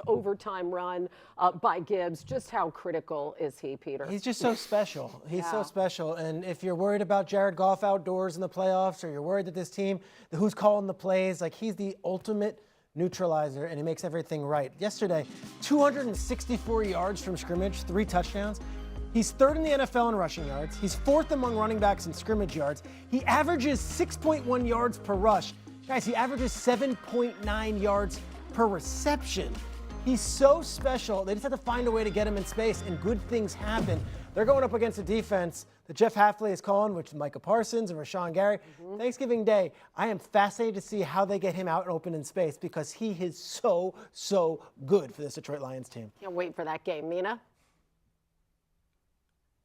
overtime run by Gibbs. Just how critical is he, Peter? He's just so special. He's so special. And if you're worried about Jared Goff outdoors in the playoffs, or you're worried that this team, who's calling the plays, like he's the ultimate neutralizer, and he makes everything right. Yesterday, 264 yards from scrimmage, 3 touchdowns. He's 3rd in the NFL in rushing yards. He's 4th among running backs in scrimmage yards. He averages 6.1 yards per rush. Guys, he averages 7.9 yards per reception. He's so special. They just have to find a way to get him in space, and good things happen. They're going up against a defense that Jeff Hafley is calling, which is Micah Parsons and Rashawn Gary. Thanksgiving Day, I am fascinated to see how they get him out and open in space, because he is so, so good for this Detroit Lions team. Can't wait for that game. Mina?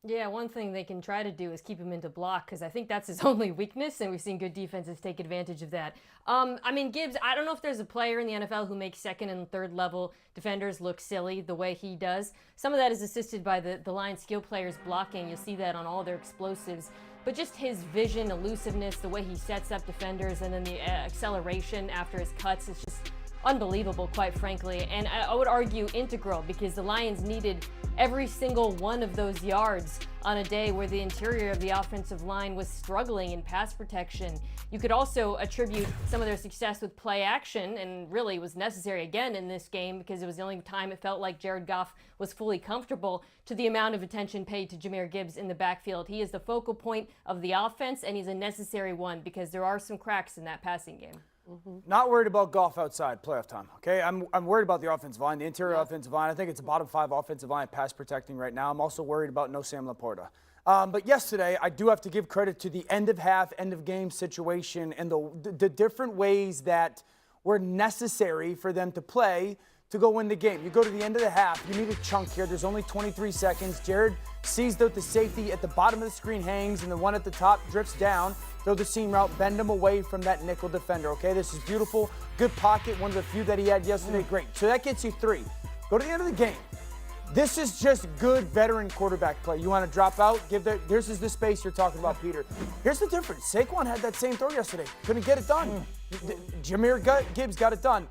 Yeah, one thing they can try to do is keep him into block, because I think that's his only weakness, and we've seen good defenses take advantage of that. I mean, Gibbs, I don't know if there's a player in the NFL who makes 2nd and 3rd level defenders look silly the way he does. Some of that is assisted by the Lions skill players blocking. You'll see that on all their explosives. But just his vision, elusiveness, the way he sets up defenders, and then the acceleration after his cuts is just unbelievable, quite frankly. And I would argue integral, because the Lions needed every single one of those yards on a day where the interior of the offensive line was struggling in pass protection. You could also attribute some of their success with play action, and really was necessary again in this game, because it was the only time it felt like Jared Goff was fully comfortable, to the amount of attention paid to Jahmyr Gibbs in the backfield. He is the focal point of the offense, and he's a necessary one, because there are some cracks in that passing game. Not worried about Goff outside playoff time, okay? I'm worried about the offensive line, the interior offensive line. I think it's a bottom 5 offensive line pass protecting right now. I'm also worried about no Sam Laporta. But yesterday, I do have to give credit to the end of half, end of game situation, and the different ways that were necessary for them to play to go win the game. You go to the end of the half, you need a chunk here. There's only 23 seconds. Jared sees out the safety at the bottom of the screen hangs, and the one at the top drifts down. Throw the seam route, bend him away from that nickel defender, okay? This is beautiful. Good pocket, one of the few that he had yesterday. Great. So that gets you 3. Go to the end of the game. This is just good veteran quarterback play. You want to drop out? This is the space you're talking about, Peter. Here's the difference. Saquon had that same throw yesterday. Couldn't get it done. Jahmyr Gibbs got it done.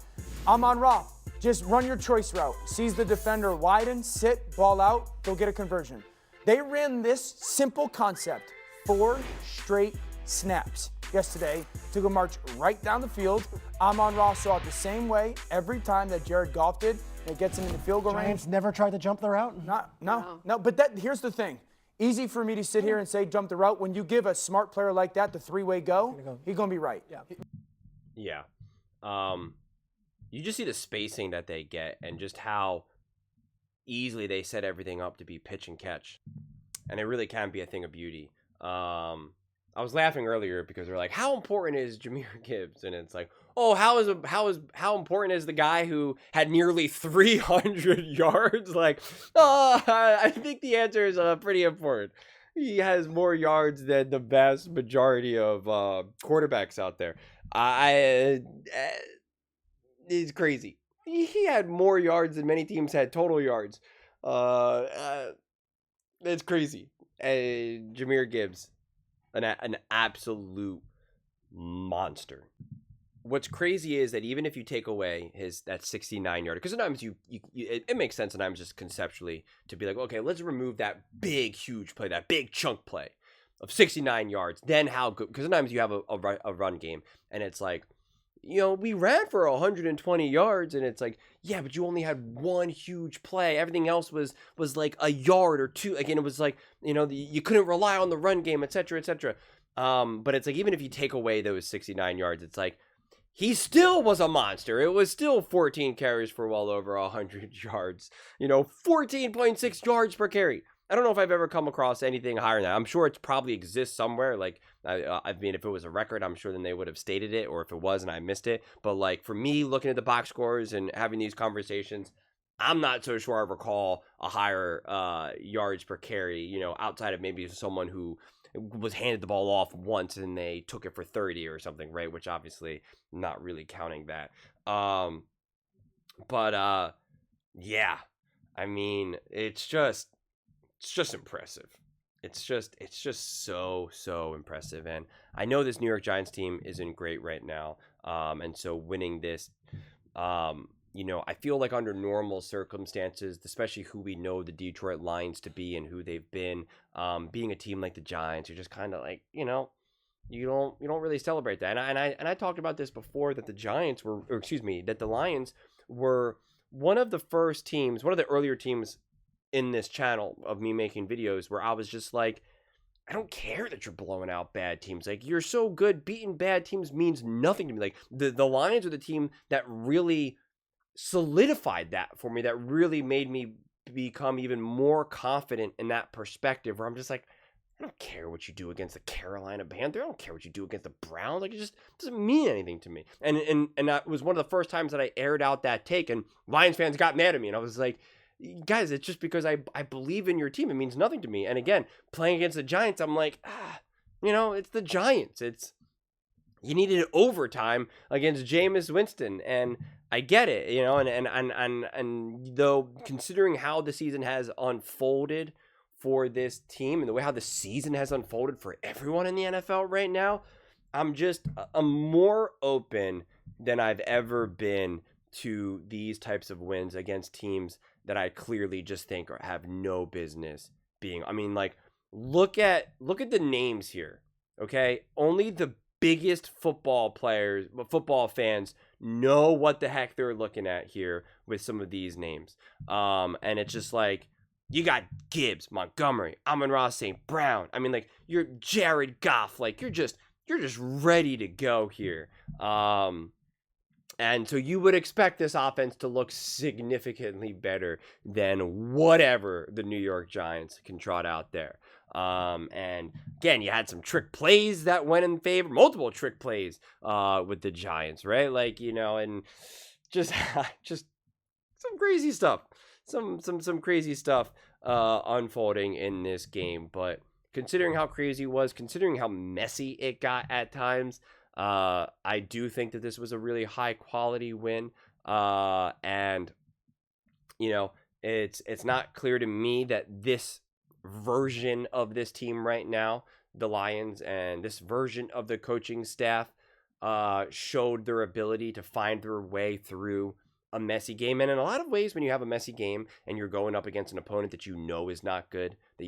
Amon-Ra, just run your choice route. Sees the defender, widen, sit, ball out, go get a conversion. They ran this simple concept 4 straight snaps yesterday to go march right down the field. Amon-Ra saw it the same way every time that Jared Goff did. It gets him in the field goal range. Giants never tried to jump the route? No. But here's the thing. Easy for me to sit here and say jump the route. When you give a smart player like that the 3-way go, he's going to be right. Yeah. You just see the spacing that they get, and just how easily they set everything up to be pitch and catch. And it really can be a thing of beauty. I was laughing earlier because they're like, how important is Jahmyr Gibbs? And it's like, oh, how important is the guy who had nearly 300 yards? Like, I think the answer is pretty important. He has more yards than the vast majority of quarterbacks out there. It's crazy. He had more yards than many teams had total yards. It's crazy. Jahmyr Gibbs, an absolute monster. What's crazy is that even if you take away that 69-yarder, because sometimes it makes sense sometimes just conceptually to be like, okay, let's remove that big, huge play, that big chunk play of 69 yards. Then how good? Because sometimes you have a run game, and it's like, we ran for 120 yards, and it's like, yeah, but you only had one huge play. Everything else was like a yard or two. Again, it was like, you couldn't rely on the run game, et cetera, et cetera. But it's like, even if you take away those 69 yards, it's like, he still was a monster. It was still 14 carries for well over 100 yards. 14.6 yards per carry. I don't know if I've ever come across anything higher than that. I'm sure it probably exists somewhere. Like, I mean, if it was a record, I'm sure then they would have stated it, or if it was and I missed it. But like, for me, looking at the box scores and having these conversations, I'm not so sure I recall a higher yards per carry, outside of maybe someone who was handed the ball off once and they took it for 30 or something, right? Which obviously not really counting that. Yeah, I mean, it's just impressive. It's just so impressive. And I know this New York Giants team isn't great right now. And so winning this, I feel like under normal circumstances, especially who we know the Detroit Lions to be and who they've been, being a team like the Giants, you're just kind of like, you don't really celebrate that. And I talked about this before, that the Giants were, or excuse me, that the Lions were one of the earlier teams in this channel of me making videos where I was just like, I don't care that you're blowing out bad teams. Like, you're so good, beating bad teams means nothing to me. Like, the Lions are the team that really solidified that for me, that really made me become even more confident in that perspective, where I'm just like, I don't care what you do against the Carolina Panthers. I don't care what you do against the Browns. Like, it just doesn't mean anything to me. And that was one of the first times that I aired out that take, and Lions fans got mad at me. And I was like, guys, it's just because I believe in your team. It means nothing to me. And again, playing against the Giants, I'm like, it's the Giants. You needed overtime against Jameis Winston, and I get it, and though, considering how the season has unfolded for this team and the way how the season has unfolded for everyone in the NFL right now, I'm more open than I've ever been to these types of wins against teams that I clearly just think have no business being. I mean, like, look at the names here, okay? Only the biggest football fans know what the heck they're looking at here with some of these names. And it's just like, you got Gibbs, Montgomery, Amon-Ra St. Brown. I mean, like, you're Jared Goff. Like, you're just ready to go here. And so you would expect this offense to look significantly better than whatever the New York Giants can trot out there. And again, you had some trick plays that went in favor, multiple trick plays with the Giants, right? Like, and just some crazy stuff. Some crazy stuff unfolding in this game. But considering how crazy it was, considering how messy it got at times, I do think that this was a really high quality win. And it's not clear to me that this version of this team right now, the Lions, and this version of the coaching staff showed their ability to find their way through a messy game. And in a lot of ways, when you have a messy game and you're going up against an opponent that is not good, that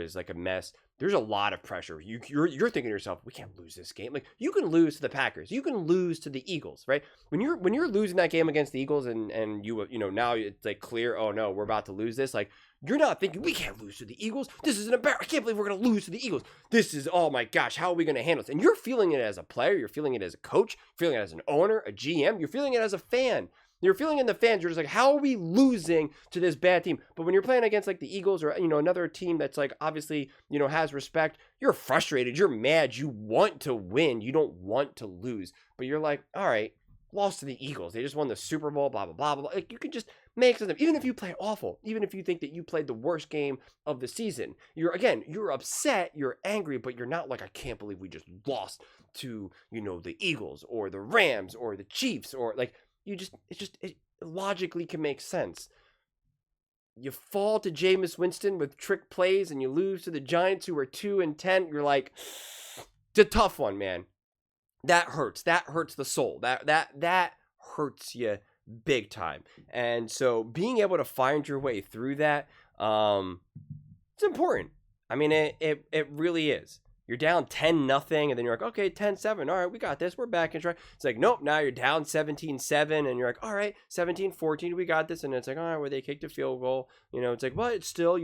is like a mess, there's a lot of pressure. You're thinking to yourself, we can't lose this game. Like, you can lose to the Packers, you can lose to the Eagles, right? When you're losing that game against the Eagles, and now it's like clear, oh no, we're about to lose this. Like, you're not thinking, we can't lose to the Eagles. This is an embarrassment. I can't believe we're going to lose to the Eagles. This is, oh my gosh, how are we going to handle this? And you're feeling it as a player. You're feeling it as a coach. You're feeling it as an owner, a GM. You're feeling it as a fan. You're feeling in the fans. You're just like, how are we losing to this bad team? But when you're playing against like the Eagles or, another team that's like obviously, has respect, you're frustrated. You're mad. You want to win. You don't want to lose. But you're like, all right, lost to the Eagles. They just won the Super Bowl, blah, blah, blah, blah. Like, you can just make something. Even if you play awful, even if you think that you played the worst game of the season, you're upset, you're angry, but you're not like, I can't believe we just lost to, the Eagles or the Rams or the Chiefs, or like, it logically can make sense. You fall to Jameis Winston with trick plays and you lose to the Giants, who are 2-10. You're like, it's a tough one, man. That hurts. That hurts the soul. That hurts you big time. And so being able to find your way through that, it's important. I mean, it really is. You're down 10-0, and then you're like, okay, 10-7. All right, we got this. We're back in track. It's like, nope, now you're down 17-7, and you're like, all right, 17-14, we got this. And it's like, all right, where they kicked a field goal. It's like, well, it's still,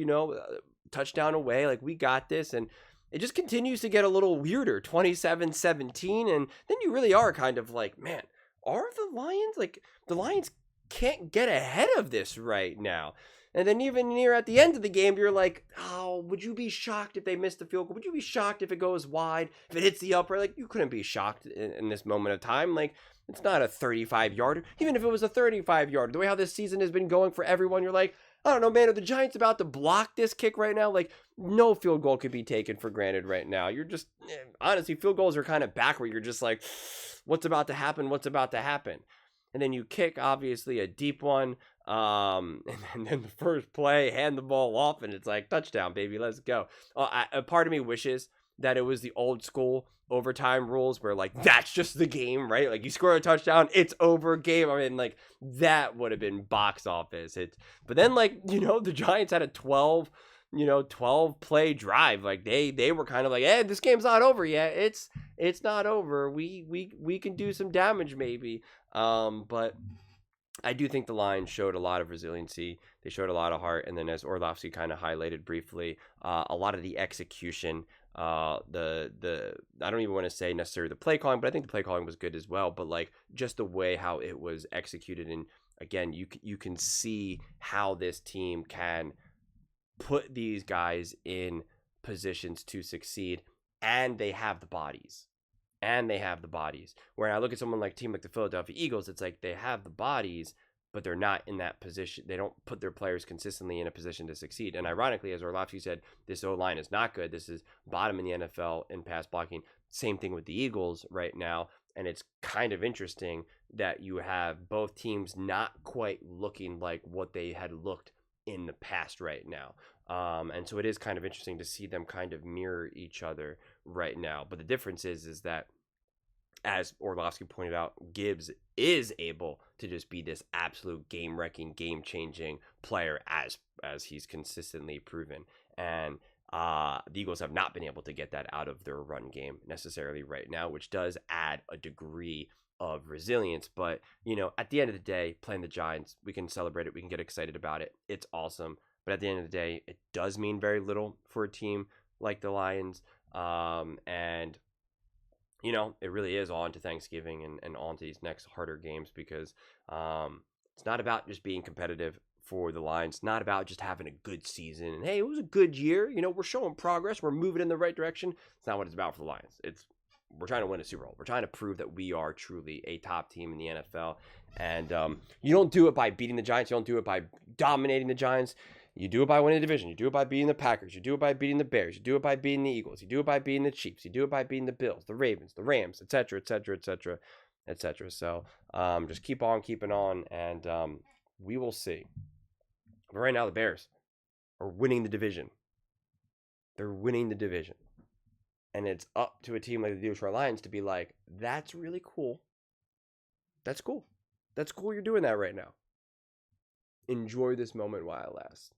touchdown away. Like, we got this. And it just continues to get a little weirder, 27-17. And then you really are kind of like, man, are the Lions, like, the Lions can't get ahead of this right now. And then even near at the end of the game, you're like, oh, would you be shocked if they missed the field goal? Would you be shocked if it goes wide, if it hits the upright? Like, you couldn't be shocked in this moment of time. Like, it's not a 35-yarder. Even if it was a 35-yarder, the way how this season has been going for everyone, you're like, I don't know, man, are the Giants about to block this kick right now? Like, no field goal could be taken for granted right now. You're just, honestly, field goals are kind of backward. You're just like, what's about to happen? What's about to happen? And then you kick, obviously, a deep one. And then the first play, hand the ball off, and it's like, touchdown, baby, let's go. A part of me wishes that it was the old school overtime rules where like that's just the game, right? Like you score a touchdown, it's over game. I mean, like that would have been box office. But then like, the Giants had a 12 play drive. Like they were kind of like, hey, this game's not over yet. It's not over. We can do some damage maybe. But I do think the Lions showed a lot of resiliency. They showed a lot of heart. And then as Orlovsky kind of highlighted briefly, a lot of the execution, I don't even want to say necessarily the play calling, but I think the play calling was good as well. But like just the way how it was executed. And again, you can see how this team can put these guys in positions to succeed, and they have the bodies. Where I look at someone like a team like the Philadelphia Eagles, it's like they have the bodies, but they're not in that position. They don't put their players consistently in a position to succeed. And ironically, as Orlovsky said, this O-line is not good. This is bottom in the NFL in pass blocking. Same thing with the Eagles right now. And it's kind of interesting that you have both teams not quite looking like what they had looked in the past right now. And so it is kind of interesting to see them kind of mirror each other right now. But the difference is that, as Orlovsky pointed out, Gibbs is able to just be this absolute game-wrecking, game-changing player as he's consistently proven. And the Eagles have not been able to get that out of their run game necessarily right now, which does add a degree of resilience. But, at the end of the day, playing the Giants, we can celebrate it. We can get excited about it. It's awesome. But at the end of the day, it does mean very little for a team like the Lions. And it really is on to Thanksgiving and on to these next harder games, because it's not about just being competitive for the Lions. It's not about just having a good season and, hey, it was a good year. We're showing progress. We're moving in the right direction. It's not what it's about for the Lions. We're trying to win a Super Bowl. We're trying to prove that we are truly a top team in the NFL. And you don't do it by beating the Giants. You don't do it by dominating the Giants. You do it by winning the division. You do it by beating the Packers. You do it by beating the Bears. You do it by beating the Eagles. You do it by beating the Chiefs. You do it by beating the Bills, the Ravens, the Rams, etc., etc., etc., etc. So just keep on keeping on, and we will see. But right now, the Bears are winning the division. They're winning the division. And it's up to a team like the Detroit Lions to be like, that's really cool. That's cool. That's cool you're doing that right now. Enjoy this moment while it lasts.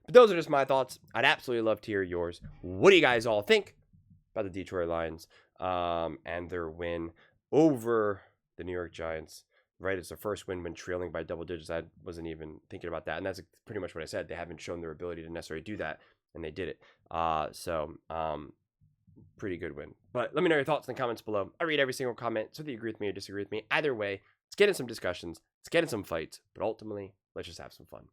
But those are just my thoughts. I'd absolutely love to hear yours. What do you guys all think about the Detroit Lions and their win over the New York Giants? Right, it's their first win when trailing by double digits. I wasn't even thinking about that, and that's pretty much what I said. They haven't shown their ability to necessarily do that, and they did it. Pretty good win. But let me know your thoughts in the comments below. I read every single comment, so whether you agree with me or disagree with me, either way, let's get in some discussions, let's get in some fights, but ultimately, let's just have some fun.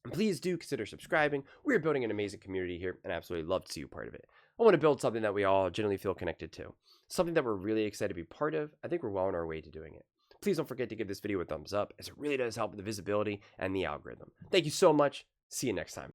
And please do consider subscribing. We're building an amazing community here, and I absolutely love to see you part of it. I want to build something that we all genuinely feel connected to, something that we're really excited to be part of. I think we're well on our way to doing it. Please don't forget to give this video a thumbs up, as it really does help with the visibility and the algorithm. Thank you so much. See you next time.